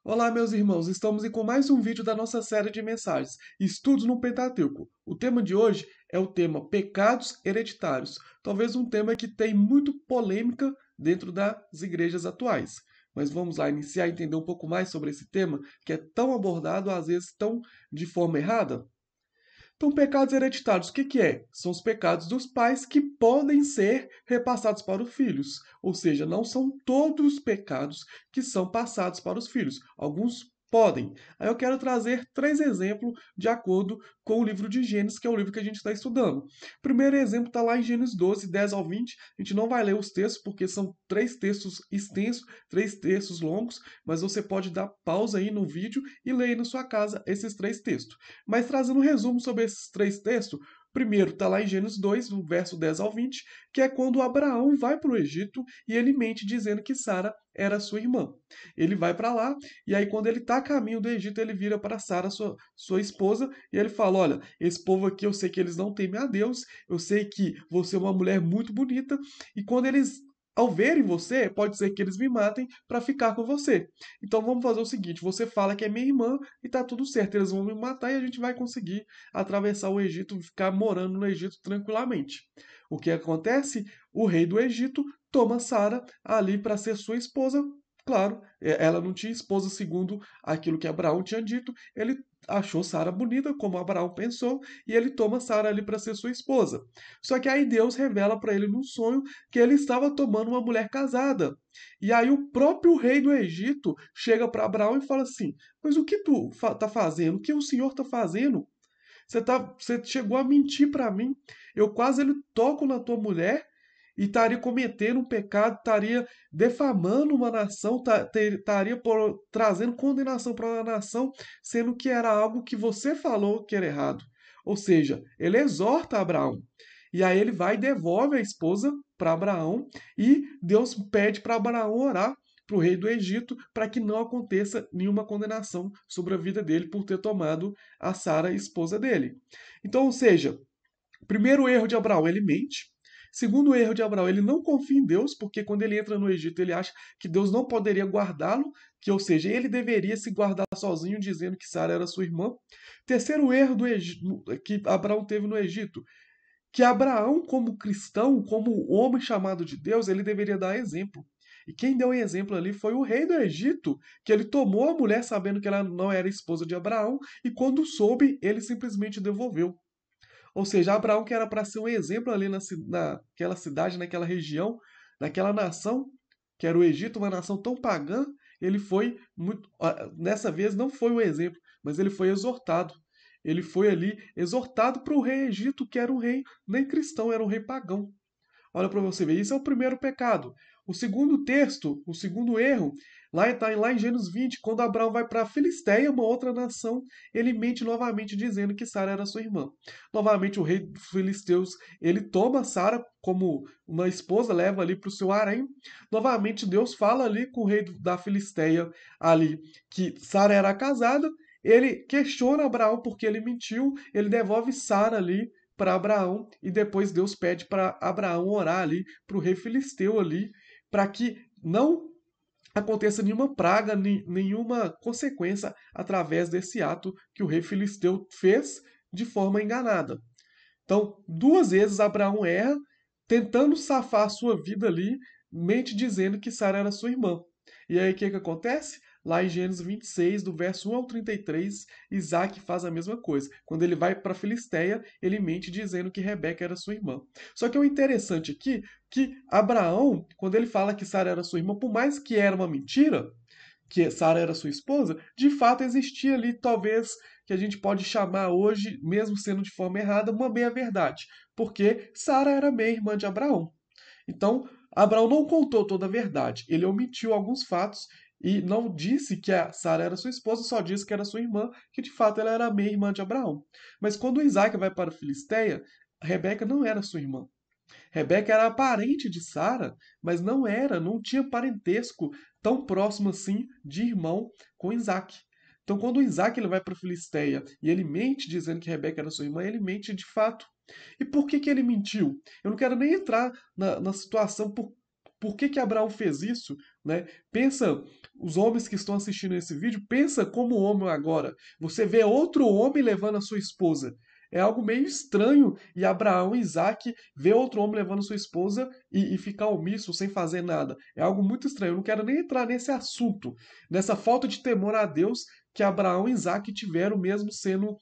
Olá, meus irmãos, estamos com mais um vídeo da nossa série de mensagens, Estudos no Pentateuco. O tema de hoje é o tema Pecados Hereditários, talvez um tema que tem muito polêmica dentro das igrejas atuais. Mas vamos lá iniciar a entender um pouco mais sobre esse tema, que é tão abordado, às vezes tão de forma errada. Então, pecados hereditários, o que que é? São os pecados dos pais que podem ser repassados para os filhos. Ou seja, não são todos os pecados que são passados para os filhos. Alguns podem. Aí eu quero trazer três exemplos de acordo com o livro de Gênesis, que é o livro que a gente está estudando. O primeiro exemplo está lá em Gênesis 12, 10 ao 20. A gente não vai ler os textos, porque são três textos extensos, três textos longos, mas você pode dar pausa aí no vídeo e ler aí na sua casa esses três textos. Mas trazendo um resumo sobre esses três textos, primeiro está lá em Gênesis 2, do verso 10 ao 20, que é quando Abraão vai para o Egito e ele mente dizendo que Sara era sua irmã. Ele vai para lá e aí quando ele está a caminho do Egito, ele vira para Sara, sua esposa, e ele fala: "Olha, esse povo aqui eu sei que eles não temem a Deus, eu sei que você é uma mulher muito bonita e quando eles ao verem você, pode ser que eles me matem para ficar com você. Então vamos fazer o seguinte: você fala que é minha irmã e tá tudo certo. Eles vão me matar e a gente vai conseguir atravessar o Egito e ficar morando no Egito tranquilamente." O que acontece? O rei do Egito toma Sara ali para ser sua esposa. Claro, ela não tinha esposa segundo aquilo que Abraão tinha dito. Ele achou Sara bonita, como Abraão pensou, e ele toma Sara ali para ser sua esposa. Só que aí Deus revela para ele num sonho que ele estava tomando uma mulher casada. E aí o próprio rei do Egito chega para Abraão e fala assim: "Mas o que tu tá fazendo? O que o senhor está fazendo? Você chegou a mentir para mim. Eu quase ele toco na tua mulher e estaria cometendo um pecado, estaria defamando uma nação, estaria trazendo condenação para uma nação, sendo que era algo que você falou que era errado." Ou seja, ele exorta Abraão. E aí ele vai e devolve a esposa para Abraão e Deus pede para Abraão orar para o rei do Egito para que não aconteça nenhuma condenação sobre a vida dele por ter tomado a Sara, esposa dele. Então, ou seja, primeiro erro de Abraão, ele mente. Segundo erro de Abraão, ele não confia em Deus, porque quando ele entra no Egito, ele acha que Deus não poderia guardá-lo, que, ou seja, ele deveria se guardar sozinho, dizendo que Sara era sua irmã. Terceiro erro que Abraão teve no Egito, que Abraão, como cristão, como homem chamado de Deus, ele deveria dar exemplo. E quem deu um exemplo ali foi o rei do Egito, que ele tomou a mulher sabendo que ela não era esposa de Abraão, e quando soube, ele simplesmente devolveu. Ou seja, Abraão, que era para ser um exemplo ali naquela cidade, naquela região, naquela nação, que era o Egito, uma nação tão pagã, ele foi muito. Nessa vez não foi um exemplo, mas ele foi exortado. Ele foi ali exortado para o rei Egito, que era um rei nem cristão, era um rei pagão. Olha para você ver, isso é o primeiro pecado. O segundo texto, o segundo erro, lá em Gênesis 20, quando Abraão vai para a Filisteia, uma outra nação, ele mente novamente dizendo que Sara era sua irmã. Novamente, o rei dos filisteus, ele toma Sara como uma esposa, leva ali para o seu harém. Novamente, Deus fala ali com o rei da Filisteia ali que Sara era casada. Ele questiona Abraão porque ele mentiu, ele devolve Sara ali para Abraão e depois Deus pede para Abraão orar ali para o rei filisteu ali para que não aconteça nenhuma praga, nenhuma consequência através desse ato que o rei filisteu fez de forma enganada. Então, duas vezes Abraão erra, tentando safar a sua vida ali, mente dizendo que Sara era sua irmã. E aí o que acontece? Lá em Gênesis 26, do verso 1 ao 33, Isaac faz a mesma coisa. Quando ele vai para a Filisteia, ele mente dizendo que Rebeca era sua irmã. Só que o interessante aqui que Abraão, quando ele fala que Sara era sua irmã, por mais que era uma mentira, que Sara era sua esposa, de fato existia ali, talvez, que a gente pode chamar hoje, mesmo sendo de forma errada, uma meia-verdade. Porque Sara era meia-irmã de Abraão. Então, Abraão não contou toda a verdade. Ele omitiu alguns fatos e não disse que a Sara era sua esposa, só disse que era sua irmã, que de fato ela era meia-irmã de Abraão. Mas quando Isaac vai para a Filisteia, Rebeca não era sua irmã. Rebeca era parente de Sara, mas não tinha parentesco tão próximo assim de irmão com Isaac. Então, quando Isaac ele vai para a Filisteia e ele mente dizendo que Rebeca era sua irmã, ele mente de fato. E por que ele mentiu? Eu não quero nem entrar na situação por que Abraão fez isso, né? Pensa, os homens que estão assistindo esse vídeo, pensa como homem agora. Você vê outro homem levando a sua esposa. É algo meio estranho. E Abraão e Isaac vê outro homem levando sua esposa e ficar omisso, sem fazer nada. É algo muito estranho. Eu não quero nem entrar nesse assunto, nessa falta de temor a Deus que Abraão e Isaac tiveram, mesmo sendo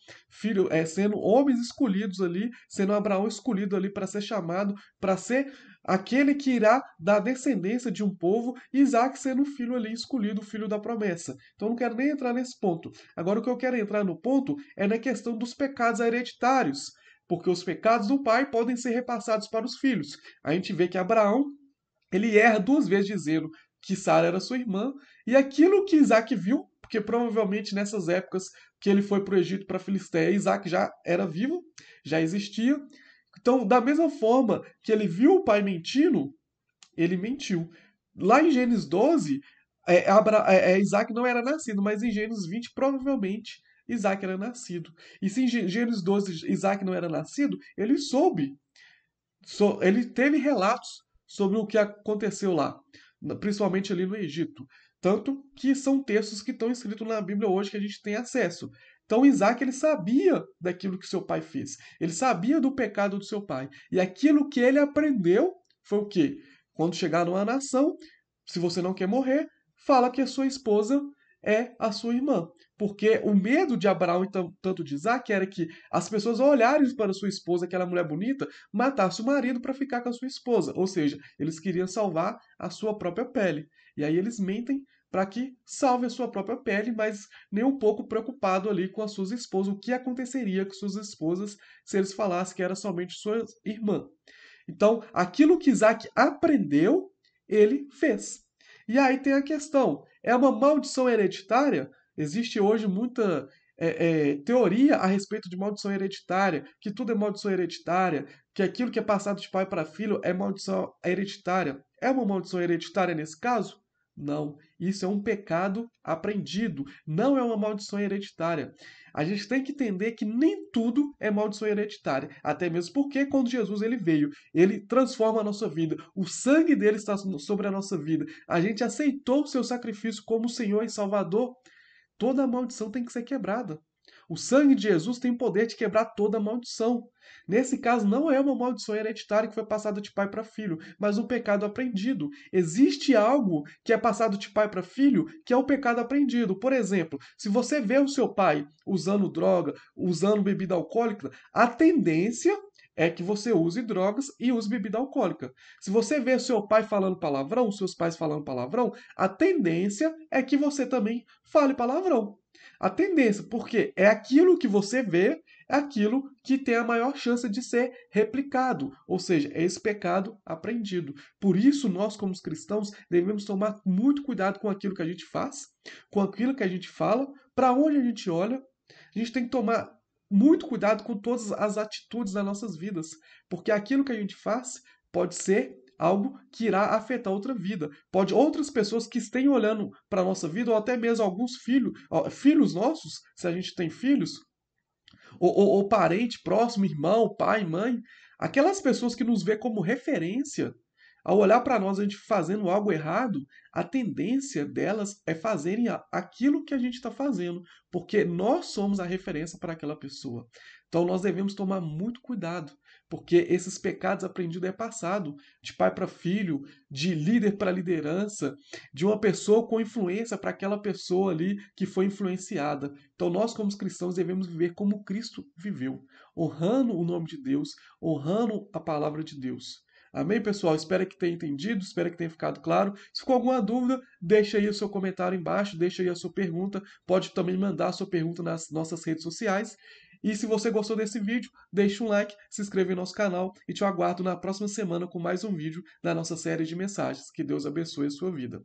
sendo homens escolhidos ali, sendo Abraão escolhido ali para ser chamado, para ser aquele que irá dar descendência de um povo, e Isaac sendo o filho ali escolhido, o filho da promessa. Então não quero nem entrar nesse ponto. Agora o que eu quero entrar no ponto é na questão dos pecados hereditários, porque os pecados do pai podem ser repassados para os filhos. A gente vê que Abraão, ele erra duas vezes dizendo que Sara era sua irmã, e aquilo que Isaac viu, porque provavelmente nessas épocas que ele foi para o Egito, para a Filistéia, Isaac já era vivo, já existia. Então, da mesma forma que ele viu o pai mentindo, ele mentiu. Lá em Gênesis 12, Isaac não era nascido, mas em Gênesis 20, provavelmente, Isaac era nascido. E se em Gênesis 12 Isaac não era nascido, ele soube. Ele teve relatos sobre o que aconteceu lá, principalmente ali no Egito. Tanto que são textos que estão escritos na Bíblia hoje que a gente tem acesso. Então Isaac ele sabia daquilo que seu pai fez. Ele sabia do pecado do seu pai. E aquilo que ele aprendeu foi o quê? Quando chegar numa nação, se você não quer morrer, fala que a sua esposa é a sua irmã. Porque o medo de Abraão e tanto de Isaac era que as pessoas ao olharem para sua esposa, aquela mulher bonita, matasse o marido para ficar com a sua esposa. Ou seja, eles queriam salvar a sua própria pele. E aí eles mentem para que salve a sua própria pele, mas nem um pouco preocupado ali com as suas esposas. O que aconteceria com suas esposas se eles falassem que era somente sua irmã? Então, aquilo que Isaac aprendeu, ele fez. E aí tem a questão: é uma maldição hereditária? Existe hoje muita teoria a respeito de maldição hereditária, que tudo é maldição hereditária, que aquilo que é passado de pai para filho é maldição hereditária. É uma maldição hereditária nesse caso? Não. Isso é um pecado aprendido, não é uma maldição hereditária. A gente tem que entender que nem tudo é maldição hereditária, até mesmo porque quando Jesus ele veio, ele transforma a nossa vida, o sangue dele está sobre a nossa vida, a gente aceitou o seu sacrifício como Senhor e Salvador, toda a maldição tem que ser quebrada. O sangue de Jesus tem o poder de quebrar toda a maldição. Nesse caso, não é uma maldição hereditária que foi passada de pai para filho, mas um pecado aprendido. Existe algo que é passado de pai para filho, que é o pecado aprendido. Por exemplo, se você vê o seu pai usando droga, usando bebida alcoólica, a tendência é que você use drogas e use bebida alcoólica. Se você vê seu pai falando palavrão, seus pais falando palavrão, a tendência é que você também fale palavrão. A tendência, porque é aquilo que você vê, é aquilo que tem a maior chance de ser replicado, ou seja, é esse pecado aprendido. Por isso, nós, como cristãos, devemos tomar muito cuidado com aquilo que a gente faz, com aquilo que a gente fala, para onde a gente olha. A gente tem que tomar muito cuidado com todas as atitudes das nossas vidas, porque aquilo que a gente faz pode ser algo que irá afetar outra vida. Pode outras pessoas que estejam olhando para a nossa vida, ou até mesmo alguns filhos nossos, se a gente tem filhos, ou parente próximo, irmão, pai, mãe, aquelas pessoas que nos vê como referência, ao olhar para nós a gente fazendo algo errado, a tendência delas é fazerem aquilo que a gente está fazendo, porque nós somos a referência para aquela pessoa. Então nós devemos tomar muito cuidado, porque esses pecados aprendidos é passado de pai para filho, de líder para liderança, de uma pessoa com influência para aquela pessoa ali que foi influenciada. Então nós, como cristãos, devemos viver como Cristo viveu, honrando o nome de Deus, honrando a palavra de Deus. Amém, pessoal? Espero que tenha entendido, espero que tenha ficado claro. Se ficou alguma dúvida, deixa aí o seu comentário embaixo, deixa aí a sua pergunta. Pode também mandar a sua pergunta nas nossas redes sociais. E se você gostou desse vídeo, deixa um like, se inscreva em nosso canal e te aguardo na próxima semana com mais um vídeo da nossa série de mensagens. Que Deus abençoe a sua vida.